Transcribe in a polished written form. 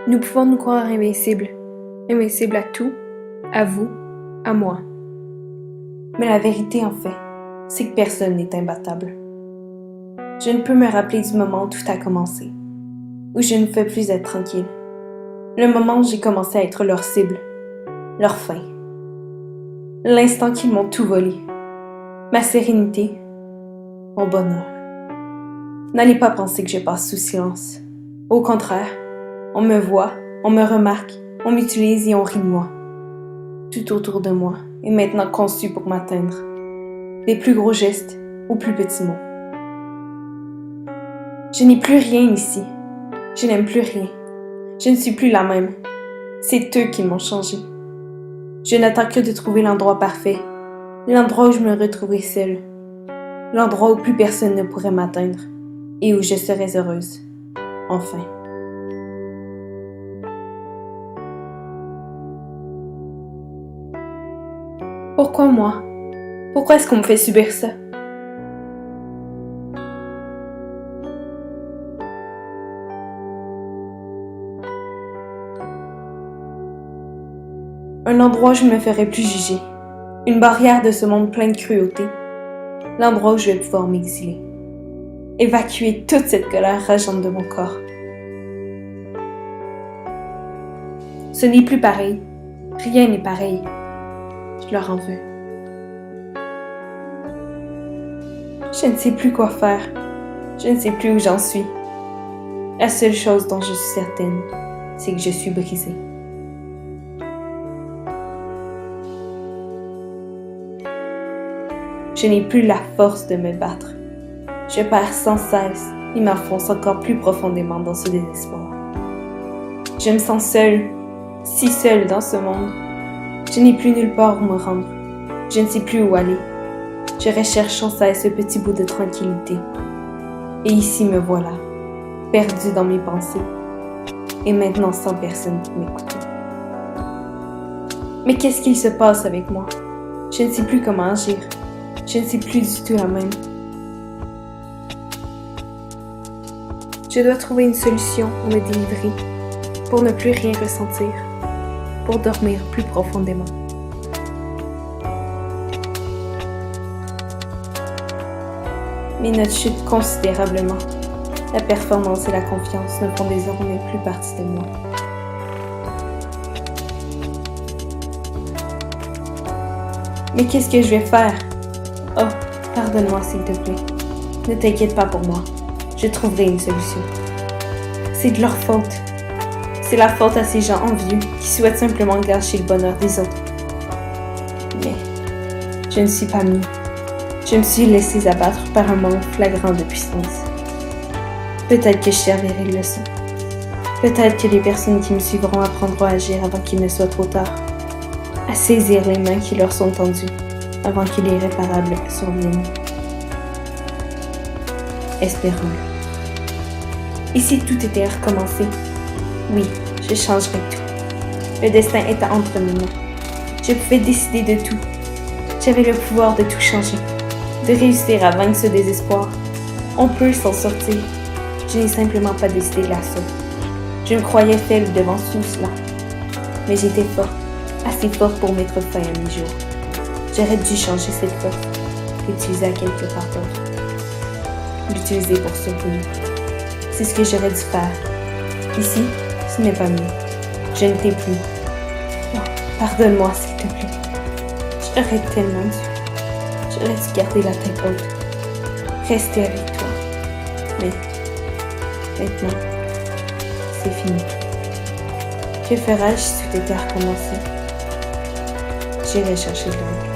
Nous pouvons nous croire invincibles, invincibles à tout, à vous, à moi. Mais la vérité, en fait, c'est que personne n'est imbattable. Je ne peux me rappeler du moment où tout a commencé, où je ne fais plus être tranquille. Le moment où j'ai commencé à être leur cible, leur fin. L'instant qu'ils m'ont tout volé. Ma sérénité, mon bonheur. N'allez pas penser que je passe sous silence. Au contraire, on me voit, on me remarque, on m'utilise et on rit de moi. Tout autour de moi est maintenant conçu pour m'atteindre. Des plus gros gestes aux plus petits mots. Je n'ai plus rien ici. Je n'aime plus rien. Je ne suis plus la même. C'est eux qui m'ont changé. Je n'attends que de trouver l'endroit parfait. L'endroit où je me retrouverai seule. L'endroit où plus personne ne pourrait m'atteindre. Et où je serais heureuse. Enfin. Pourquoi moi? Pourquoi est-ce qu'on me fait subir ça? Un endroit où je me ferai plus juger. Une barrière de ce monde plein de cruauté. L'endroit où je vais pouvoir m'exiler. Évacuer toute cette colère rageante de mon corps. Ce n'est plus pareil. Rien n'est pareil. Je leur en veux. Je ne sais plus quoi faire. Je ne sais plus où j'en suis. La seule chose dont je suis certaine, c'est que je suis brisée. Je n'ai plus la force de me battre. Je perds sans cesse et m'enfonce encore plus profondément dans ce désespoir. Je me sens seule, si seule dans ce monde. Je n'ai plus nulle part où me rendre. Je ne sais plus où aller. Je recherche sans cesse ce petit bout de tranquillité. Et ici me voilà, perdue dans mes pensées. Et maintenant sans personne pour m'écouter. Mais qu'est-ce qu'il se passe avec moi? Je ne sais plus comment agir. Je ne sais plus du tout la même. Je dois trouver une solution pour me délivrer, pour ne plus rien ressentir, pour dormir plus profondément. Mes notes chutent considérablement. La performance et la confiance ne font désormais plus partie de moi. Mais qu'est-ce que je vais faire? Oh, pardonne-moi s'il te plaît. Ne t'inquiète pas pour moi. Je trouverai une solution. C'est de leur faute. C'est la faute à ces gens envieux qui souhaitent simplement gâcher le bonheur des autres. Mais je ne suis pas mieux. Je me suis laissée abattre par un manque flagrant de puissance. Peut-être que je servirai de leçon. Peut-être que les personnes qui me suivront apprendront à agir avant qu'il ne soit trop tard. À saisir les mains qui leur sont tendues avant que l'irréparable survienne. Espérons-le. Et si tout était à recommencer? Oui, je changerais tout. Le destin était entre mes mains. Je pouvais décider de tout. J'avais le pouvoir de tout changer, de réussir à vaincre ce désespoir. On peut s'en sortir. Je n'ai simplement pas décidé de la sorte. Je me croyais faible devant tout cela. Mais j'étais forte, assez forte pour mettre fin à mes jours. J'aurais dû changer cette force, l'utiliser à quelque part d'autre. L'utiliser pour survivre. C'est ce que j'aurais dû faire. Ici, ce n'est pas mieux. Je ne t'ai plus. Oh, pardonne-moi, s'il te plaît. J'aurais tellement dû. J'aurais dû garder la tête haute. Rester avec toi. Mais maintenant, c'est fini. Que ferais-je si tout était à recommencer? J'irai chercher de l'aide.